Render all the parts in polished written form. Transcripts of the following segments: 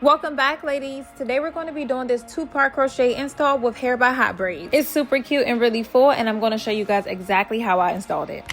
Welcome back, ladies. Today we're going to be doing this two-part crochet install with hair by Hot Braids. It's super cute and really full, and I'm going to show you guys exactly how I installed it.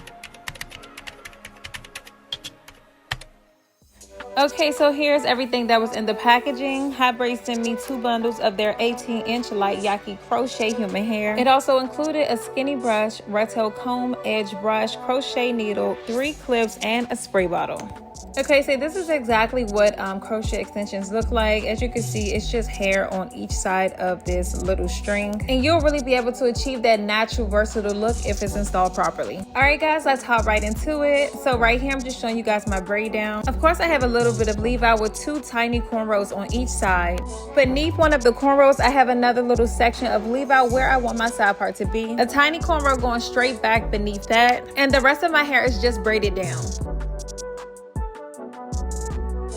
Okay, so here's everything that was in the packaging. Hot Braids sent me 2 bundles of their 18-inch light Yaki crochet human hair. It also included a skinny brush, rat tail comb, edge brush, crochet needle, 3 clips, and a spray bottle. Okay, so this is exactly what crochet extensions look like. As you can see, it's just hair on each side of this little string, and you'll really be able to achieve that natural versatile look if it's installed properly. All right guys, let's hop right into it. So right here I'm just showing you guys my braid down. Of course I have a little bit of leave out with 2 tiny cornrows on each side. Beneath one of the cornrows I have another little section of leave out where I want my side part to be. A tiny cornrow going straight back beneath that, and the rest of my hair is just braided down.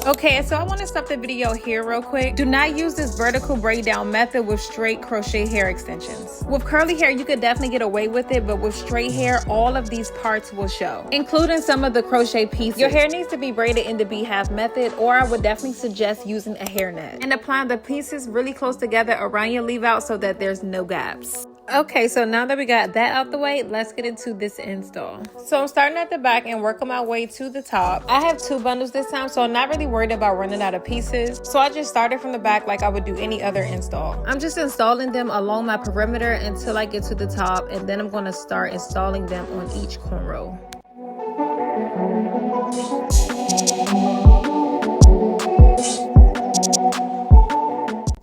Okay, so I want to stop the video here real quick. Do not use this vertical braid down method with straight crochet hair extensions. With curly hair, you could definitely get away with it, but with straight hair, all of these parts will show, including some of the crochet pieces. Your hair needs to be braided in the beehive method, or I would definitely suggest using a hairnet and applying the pieces really close together around your leave out so that there's no gaps. Okay, so now that we got that out the way, let's get into this install. So I'm starting at the back and working my way to the top. I have 2 bundles this time, so I'm not really worried about running out of pieces. So I just started from the back like I would do any other install. I'm just installing them along my perimeter until I get to the top, and then I'm going to start installing them on each cornrow.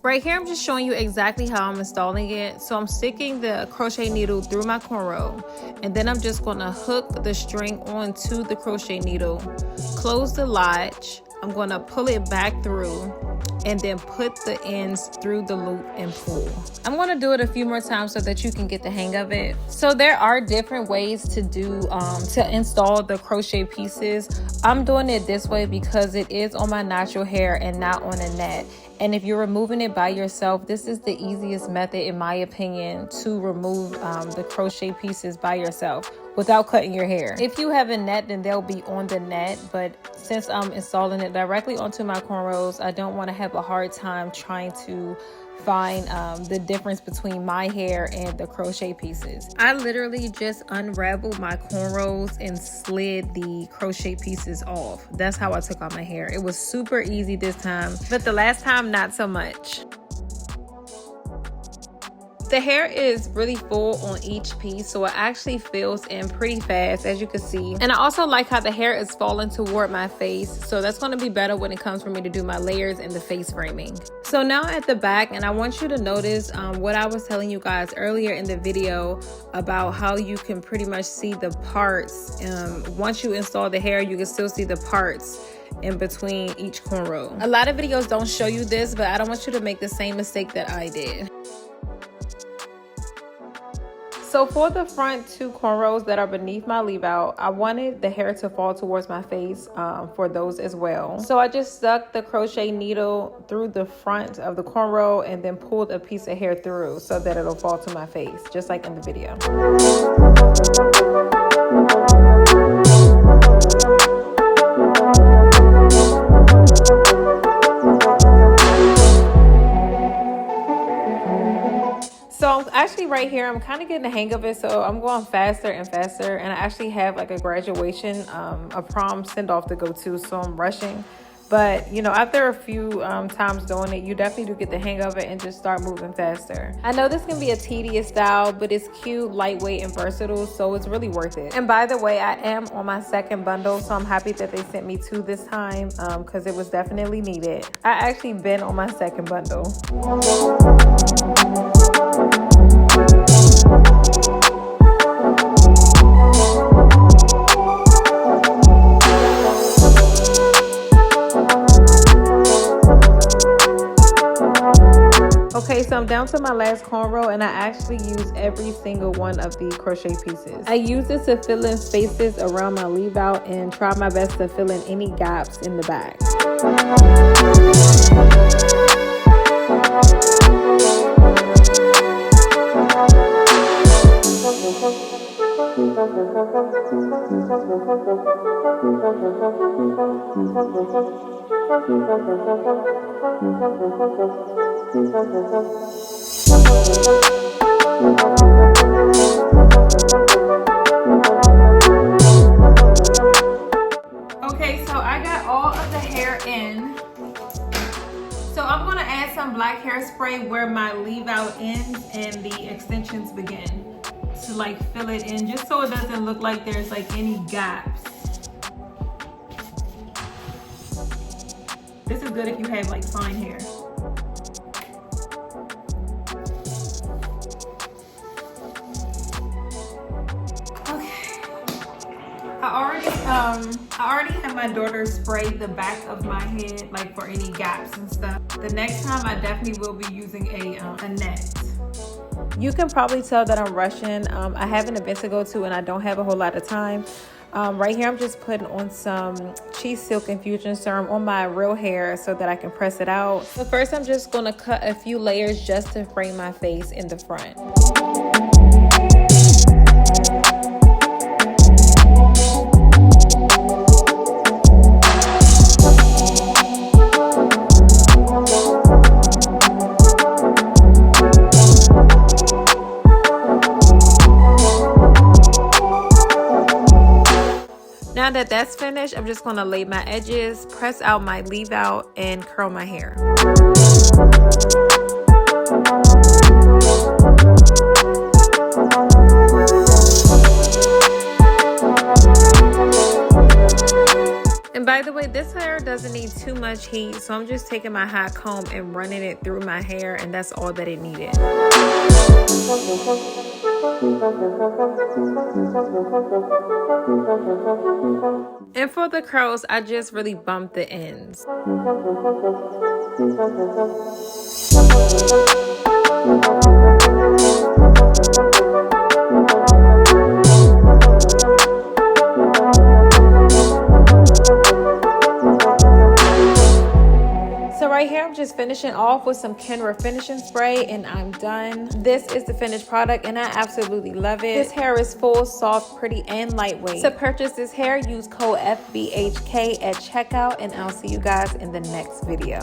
Right here, I'm just showing you exactly how I'm installing it. So I'm sticking the crochet needle through my cornrow, and then I'm just going to hook the string onto the crochet needle, close the latch. I'm going to pull it back through and then put the ends through the loop and pull. I'm going to do it a few more times so that you can get the hang of it. So there are different ways to do to install the crochet pieces. I'm doing it this way because it is on my natural hair and not on a net. And if you're removing it by yourself, this is the easiest method, in my opinion, to remove the crochet pieces by yourself without cutting your hair. If you have a net, then they'll be on the net, but since I'm installing it directly onto my cornrows, I don't want to have a hard time trying to find the difference between my hair and the crochet pieces. I literally just unraveled my cornrows and slid the crochet pieces off. That's how I took out my hair. It was super easy this time, but the last time not so much. The hair is really full on each piece, so it actually fills in pretty fast, as you can see. And I also like how the hair is falling toward my face, so that's going to be better when it comes for me to do my layers and the face framing. So now at the back, and I want you to notice what I was telling you guys earlier in the video about how you can pretty much see the parts. Once you install the hair, you can still see the parts in between each cornrow. A lot of videos don't show you this, but I don't want you to make the same mistake that I did. So for the front 2 cornrows that are beneath my leave out, I wanted the hair to fall towards my face for those as well. So I just stuck the crochet needle through the front of the cornrow and then pulled a piece of hair through so that it'll fall to my face, just like in the video. So actually right here, I'm kind of getting the hang of it, so I'm going faster and faster, and I actually have like a graduation, a prom send-off to go to, so I'm rushing. But you know, after a few times doing it, you definitely do get the hang of it and just start moving faster. I know this can be a tedious style, but it's cute, lightweight, and versatile, so it's really worth it. And by the way, I am on my 2nd bundle, so I'm happy that they sent me 2 this time because it was definitely needed. I actually been on my 2nd bundle. Okay, so I'm down to my last cornrow, and I actually use every single one of the crochet pieces. I use this to fill in spaces around my leave out and try my best to fill in any gaps in the back. Okay, so I got all of the hair in. So I'm gonna add some black hairspray where my leave out ends and the extensions begin to like fill it in, just so it doesn't look like there's like any gaps. This is good if you have like fine hair. I already have my daughter spray the back of my head, like for any gaps and stuff. The next time I definitely will be using a net. You can probably tell that I'm rushing. I have an event to go to and I don't have a whole lot of time. Right here I'm just putting on some cheese silk infusion serum on my real hair so that I can press it out. So first I'm just going to cut a few layers just to frame my face in the front. Now that that's finished, I'm just going to lay my edges, press out my leave out, and curl my hair. And by the way, this hair doesn't need too much heat, so I'm just taking my hot comb and running it through my hair, and that's all that it needed. And for the curls, I just really bumped the ends. So right here, I'm just finishing off with some Kenra finishing spray and I'm done. This is the finished product and I absolutely love it. This hair is full, soft, pretty, and lightweight. To purchase this hair, use code FBHK at checkout and I'll see you guys in the next video.